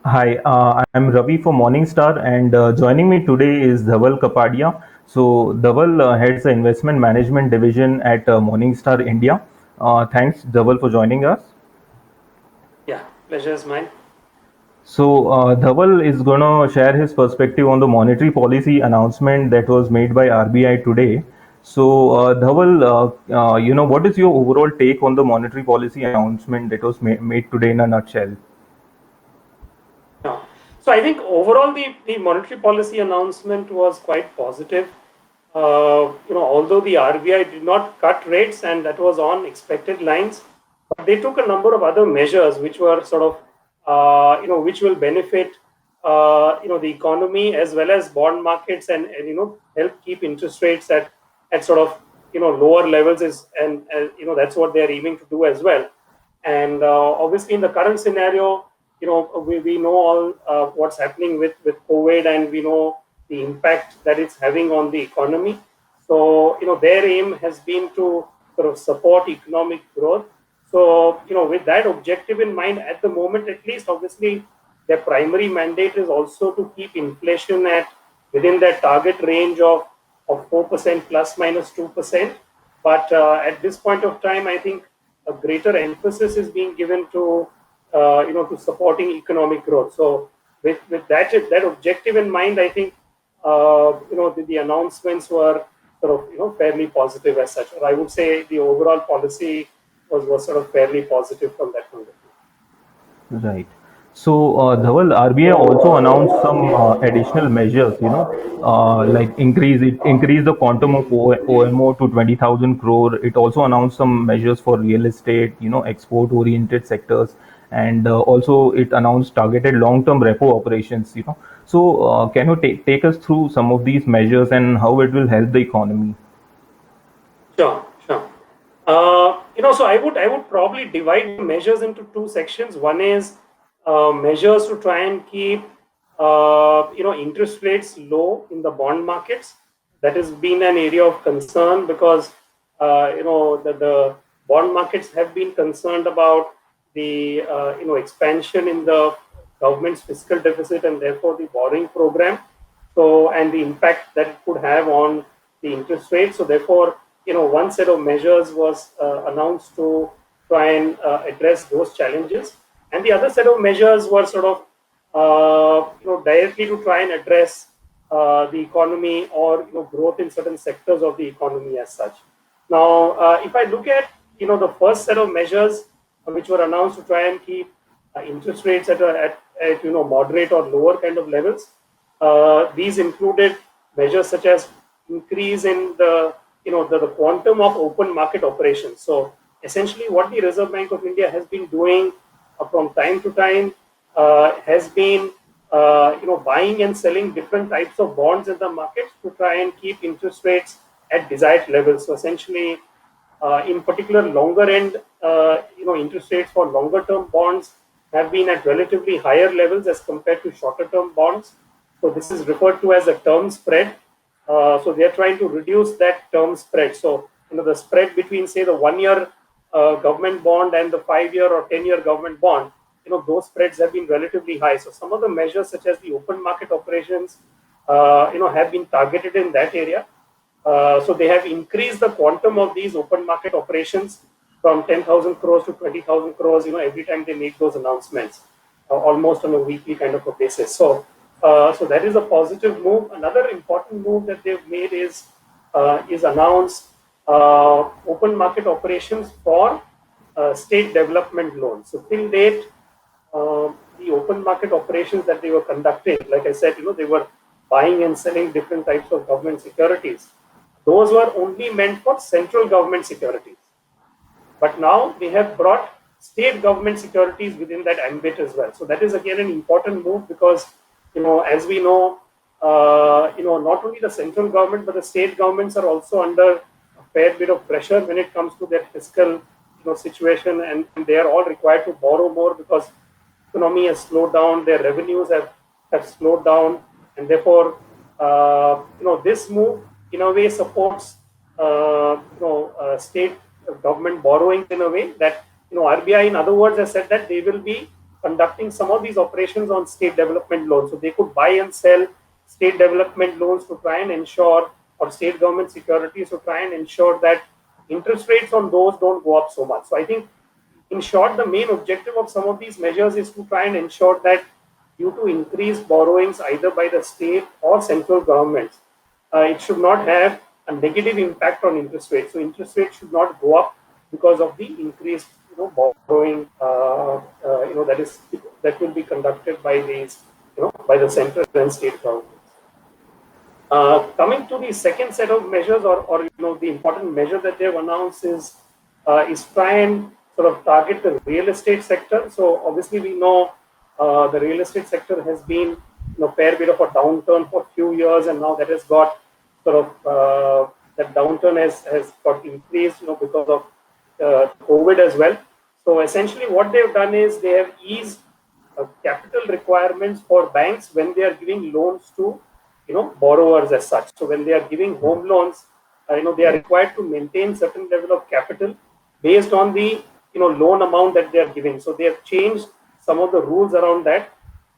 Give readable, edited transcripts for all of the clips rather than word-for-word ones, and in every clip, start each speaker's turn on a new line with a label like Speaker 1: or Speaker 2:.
Speaker 1: Hi, I'm Ravi for Morningstar, and joining me today is Dhaval Kapadia. So, Dhaval heads the investment management division at Morningstar India. Thanks, Dhaval, for joining us.
Speaker 2: Yeah, pleasure is mine.
Speaker 1: So, Dhaval is going to share his perspective on the monetary policy announcement that was made by RBI today. So, Dhaval, what is your overall take on the monetary policy announcement that was made today in a nutshell?
Speaker 2: Yeah. So I think overall the monetary policy announcement was quite positive. Although the RBI did not cut rates and that was on expected lines, but they took a number of other measures which were sort of, which will benefit, the economy as well as bond markets and help keep interest rates at sort of, lower levels and that's what they're aiming to do as well. And obviously, in the current scenario, we know all what's happening with COVID, and we know the impact that it's having on the economy. So, their aim has been to sort of support economic growth. So, with that objective in mind, at the moment at least, obviously, their primary mandate is also to keep inflation at within that target range of 4% plus minus 2%. But at this point of time, I think a greater emphasis is being given to supporting economic growth. So with that objective in mind, I think the announcements were sort of fairly positive as such. Or I would say the overall policy was sort of fairly positive from that point of view.
Speaker 1: Right. So, Dhaval, RBI also announced some additional measures, like increase the quantum of OMO to 20,000 crore. It also announced some measures for real estate, export-oriented sectors, and also it announced targeted long-term repo operations. So, can you take us through some of these measures and how it will help the economy?
Speaker 2: Sure, sure. So I would probably divide the measures into two sections. One is measures to try and keep interest rates low in the bond markets. That has been an area of concern because the bond markets have been concerned about the expansion in the government's fiscal deficit and therefore the borrowing program. So and the impact that it could have on the interest rate. So therefore, one set of measures was announced to try and address those challenges, and the other set of measures were sort of directly to try and address the economy or growth in certain sectors of the economy as such. Now, if I look at the first set of measures which were announced to try and keep interest rates at moderate or lower kind of levels, these included measures such as increase in the quantum of open market operations. So essentially, what the Reserve Bank of India has been doing from time to time has been buying and selling different types of bonds in the market to try and keep interest rates at desired levels. So essentially, in particular, longer end interest rates for longer term bonds have been at relatively higher levels as compared to shorter term bonds. So this is referred to as a term spread. So they are trying to reduce that term spread. So the spread between say the 1 year government bond and the 5 year or 10 year government bond, those spreads have been relatively high. So some of the measures such as the open market operations, have been targeted in that area. So they have increased the quantum of these open market operations from 10,000 crores to 20,000 crores, every time they make those announcements, almost on a weekly kind of a basis. So that is a positive move. Another important move that they've made is announced open market operations for state development loans. So till date, the open market operations that they were conducting, like I said, they were buying and selling different types of government securities. Those were only meant for central government securities. But now they have brought state government securities within that ambit as well. So that is again an important move because, as we know, not only the central government but the state governments are also under a fair bit of pressure when it comes to their fiscal, situation, and they are all required to borrow more because economy has slowed down, their revenues have slowed down, and therefore, this move in a way supports, state government borrowing in a way that, RBI, in other words, has said that they will be conducting some of these operations on state development loans. So they could buy and sell state development loans to try and ensure, or state government securities to try and ensure that interest rates on those don't go up so much. So I think, in short, the main objective of some of these measures is to try and ensure that due to increased borrowings either by the state or central governments, it should not have a negative impact on interest rates. So interest rates should not go up because of the increased borrowing that will be conducted by these by the central and state governments. Coming to the second set of measures, or the important measure that they've announced is try and sort of target the real estate sector. So obviously we know the real estate sector has been fair bit of a downturn for a few years, and now that has got sort of that downturn has got increased because of COVID as well. So essentially what they've done is they have eased capital requirements for banks when they are giving loans to borrowers as such. So when they are giving home loans, they are required to maintain certain level of capital based on the loan amount that they are giving. So they have changed some of the rules around that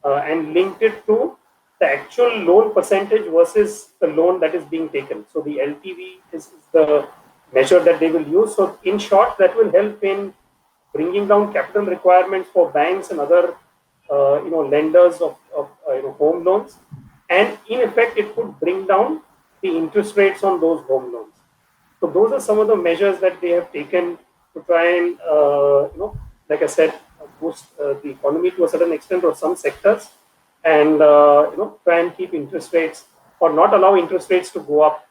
Speaker 2: and linked it to the actual loan percentage versus the loan that is being taken. So the LTV is the measure that they will use. So in short, that will help in bringing down capital requirements for banks and other lenders of home loans, and in effect it could bring down the interest rates on those home loans. So those are some of the measures that they have taken to try and like I said, boost the economy to a certain extent, or some sectors, and try and keep interest rates, or not allow interest rates to go up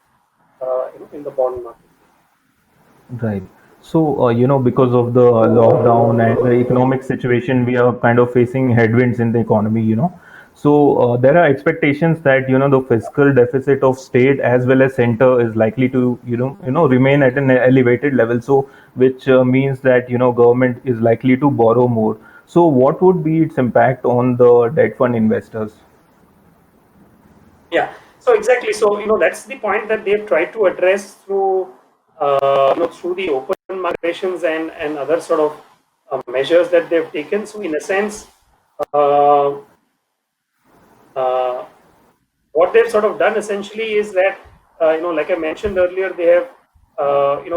Speaker 2: in the bond market.
Speaker 1: Right. So, because of the lockdown and the economic situation, we are kind of facing headwinds in the economy. So, there are expectations that, the fiscal deficit of state as well as center is likely to, remain at an elevated level. So, which means that, government is likely to borrow more. So, what would be its impact on the debt fund investors?
Speaker 2: Yeah. So exactly. So that's the point that they've tried to address through through the open migrations and other sort of measures that they've taken. So in a sense, uh, uh, what they've sort of done essentially is that like I mentioned earlier, they have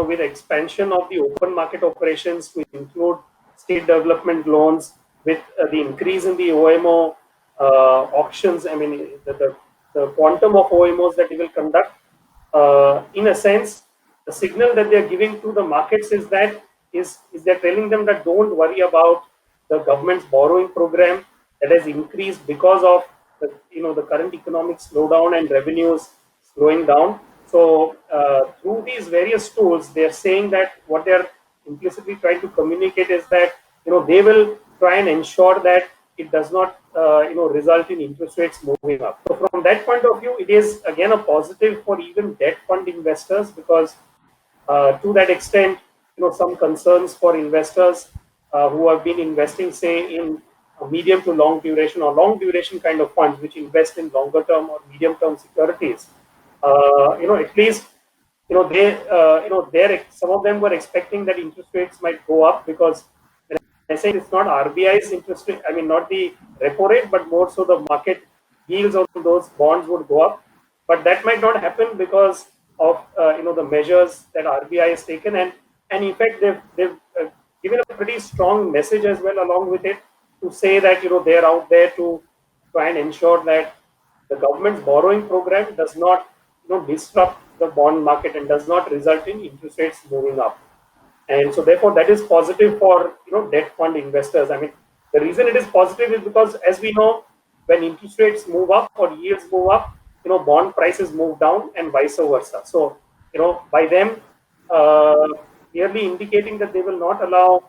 Speaker 2: with expansion of the open market operations to include state development loans, with the increase in the OMO auctions. I mean, the quantum of OMOs that they will conduct, in a sense, the signal that they're giving to the markets is they're telling them that don't worry about the government's borrowing program that has increased because of the current economic slowdown and revenues slowing down. So through these various tools, they're saying that what they're implicitly trying to communicate is that they will try and ensure that it does not result in interest rates moving up. So from that point of view, it is again a positive for even debt fund investors, because to that extent, some concerns for investors who have been investing, say, in a medium to long duration or long duration kind of funds, which invest in longer term or medium term securities. At least, some of them were expecting that interest rates might go up, because I say it's not RBI's interest rate, I mean, not the repo rate, but more so the market yields on those bonds would go up. But that might not happen because of the measures that RBI has taken, and in fact they've given a pretty strong message as well along with it, to say that they're out there to try and ensure that the government's borrowing program does not disrupt the bond market and does not result in interest rates moving up. And so therefore that is positive for debt fund investors. I mean, the reason it is positive is because, as we know, when interest rates move up or yields move up, bond prices move down and vice versa. So by them uh, clearly indicating that they will not allow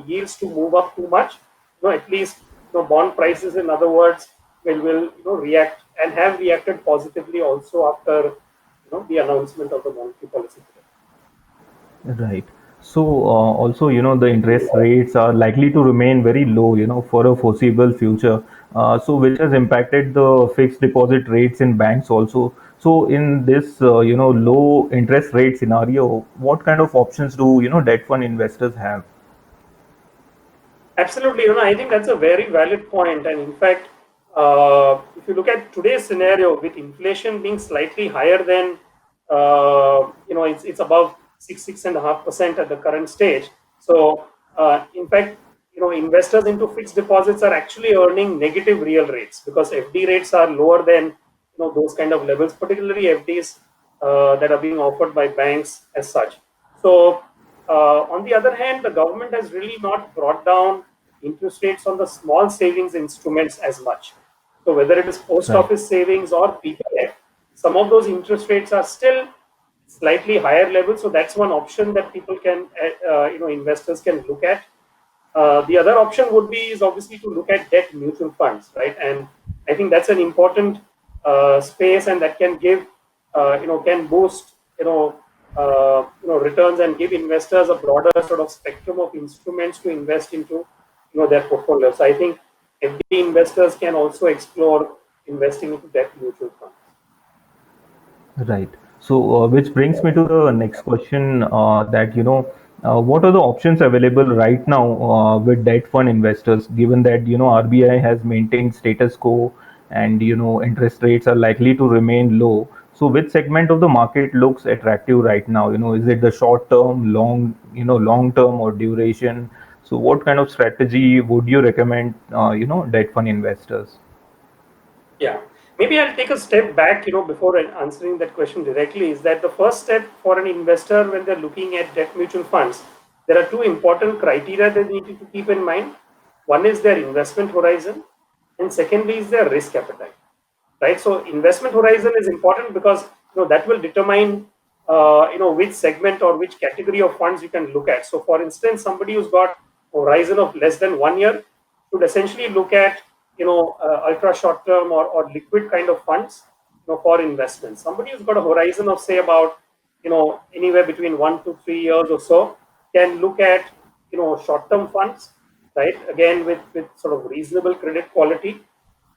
Speaker 2: yields to move up too much, at least bond prices, in other words, will react and have reacted positively also after the announcement of the monetary policy.
Speaker 1: Right. So, also, the interest rates are likely to remain very low, for a foreseeable future. So, which has impacted the fixed deposit rates in banks also. So, in this, low interest rate scenario, what kind of options do, debt fund investors have?
Speaker 2: Absolutely, I think that's a very valid point. And in fact, if you look at today's scenario, with inflation being slightly higher than, it's above 6.5% at the current stage. So, in fact, investors into fixed deposits are actually earning negative real rates because FD rates are lower than, those kind of levels, particularly FDs that are being offered by banks as such. So, on the other hand, the government has really not brought down interest rates on the small savings instruments as much. So whether it is post
Speaker 1: Right.
Speaker 2: office savings or PPF, some of those interest rates are still slightly higher levels. So that's one option that people can, investors can look at. The other option would be is obviously to look at debt mutual funds, right? And I think that's an important space, and that can give, can boost, returns and give investors a broader sort of spectrum of instruments to invest into, their portfolio. So I think FD investors can also explore investing into debt mutual funds.
Speaker 1: Right. So, which brings me to the next question that, what are the options available right now with debt fund investors, given that, RBI has maintained status quo and, interest rates are likely to remain low. So, which segment of the market looks attractive right now? Is it the short term, long term or duration? So, what kind of strategy would you recommend, debt fund investors?
Speaker 2: Yeah, maybe I'll take a step back, before answering that question directly. Is that the first step for an investor when they're looking at debt mutual funds? There are two important criteria that they need to keep in mind. One is their investment horizon, and secondly is their risk appetite. Right. So investment horizon is important because that will determine which segment or which category of funds you can look at. So, for instance, somebody who's got a horizon of less than 1 year should essentially look at ultra short term or liquid kind of funds for investment. Somebody who's got a horizon of say about anywhere between 1 to 3 years or so can look at short term funds, right? Again, with sort of reasonable credit quality,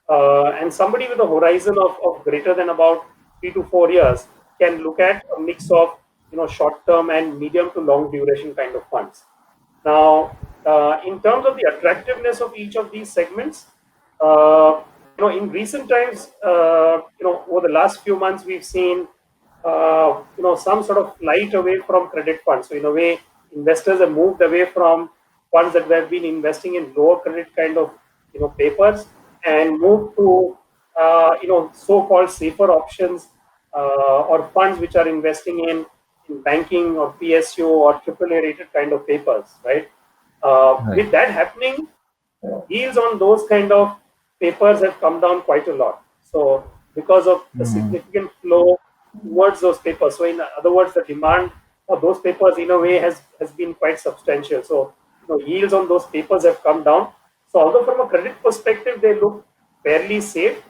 Speaker 2: and somebody with a horizon of greater than about 3 to 4 years can look at a mix of short term and medium to long duration kind of funds. Now, in terms of the attractiveness of each of these segments, in recent times, over the last few months, we've seen, some sort of flight away from credit funds. So, in a way, investors have moved away from funds that have been investing in lower credit kind of, papers and moved to, so-called safer options or funds which are investing in banking or PSU or AAA rated kind of papers, right?
Speaker 1: Right.
Speaker 2: With that happening, yields on those kind of papers have come down quite a lot. So because of the
Speaker 1: Mm,
Speaker 2: significant flow towards those papers, so in other words, the demand for those papers in a way has been quite substantial. So yields on those papers have come down. So although from a credit perspective they look fairly safe,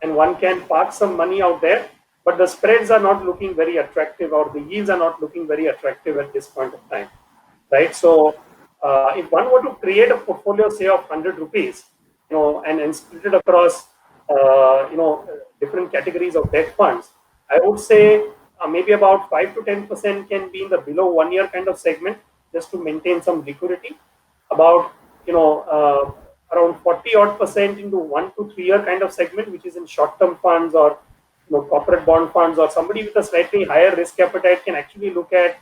Speaker 2: and one can park some money out there, but the spreads are not looking very attractive, or the yields are not looking very attractive at this point of time, right? So, if one were to create a portfolio, say of 100 rupees, and split it across, different categories of debt funds, I would say maybe about 5 to 10% can be in the below 1 year kind of segment, just to maintain some liquidity. About around 40 odd percent into 1 to 3 year kind of segment, which is in short term funds or corporate bond funds, or somebody with a slightly higher risk appetite can actually look at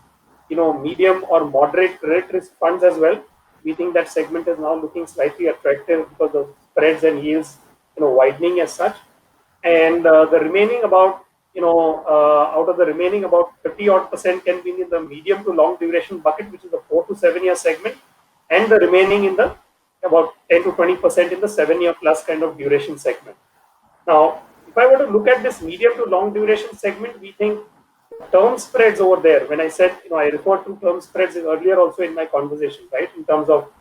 Speaker 2: medium or moderate credit risk funds as well. We think that segment is now looking slightly attractive because of spreads and yields widening as such. And the remaining about out of the remaining about 30 odd percent can be in the medium to long duration bucket, which is the 4 to 7 year segment, and the remaining in the about 10 to 20% in the 7 year plus kind of duration segment. Now, if I were to look at this medium to long duration segment, we think term spreads over there. When I said, I referred to term spreads earlier also in my conversation, right? In terms of,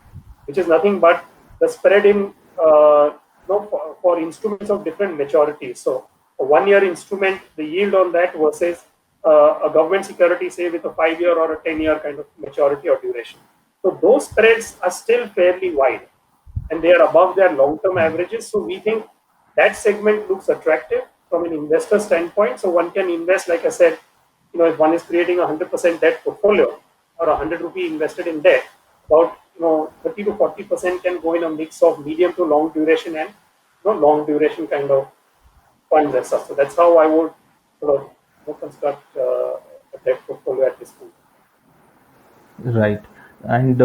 Speaker 2: which is nothing but the spread in, for instruments of different maturities. So, a 1 year instrument, the yield on that versus a government security, say with a 5 year or a 10 year kind of maturity or duration. So, those spreads are still fairly wide, and they are above their long-term averages. So we think that segment looks attractive from an investor standpoint. So one can invest, like I said, if one is creating a 100% debt portfolio or 100 rupee invested in debt, about 30 to 40% can go in a mix of medium to long duration and long duration kind of funds and stuff. So that's how I would sort of construct a debt portfolio at this point.
Speaker 1: Right. And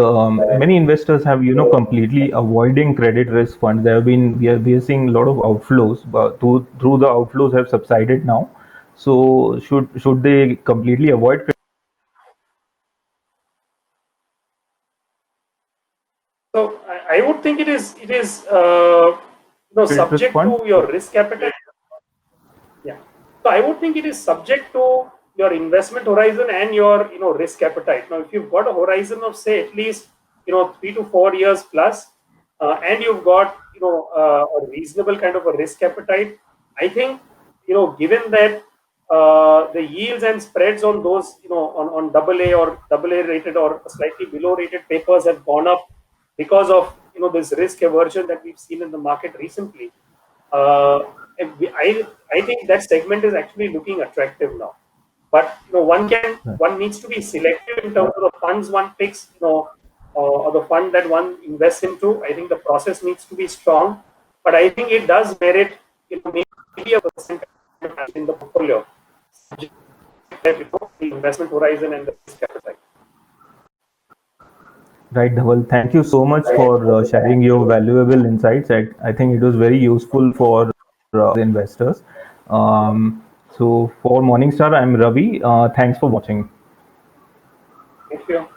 Speaker 1: many investors have, completely avoiding credit risk funds. There have been we are seeing a lot of outflows, but through the outflows have subsided now. So should they completely avoid
Speaker 2: So I would think it is
Speaker 1: credit risk
Speaker 2: subject
Speaker 1: funds?
Speaker 2: to your risk appetite. Yeah. So I would think it is subject to your investment horizon and your risk appetite. Now, if you've got a horizon of say at least 3 to 4 years plus, and you've got a reasonable kind of a risk appetite, I think given that the yields and spreads on those on double A or double A rated or slightly below rated papers have gone up because of this risk aversion that we've seen in the market recently. Uh, I think that segment is actually looking attractive now. But one needs to be selective in terms of the funds one picks, or the fund that one invests into. I think the process needs to be strong, but I think it does merit maybe a percent in the portfolio, the investment horizon and the risk appetite.
Speaker 1: Right, Dhaval. Thank you so much for sharing your valuable insights. I think it was very useful for the investors. So for Morningstar, I'm Ravi. Thanks for watching.
Speaker 2: Thank you.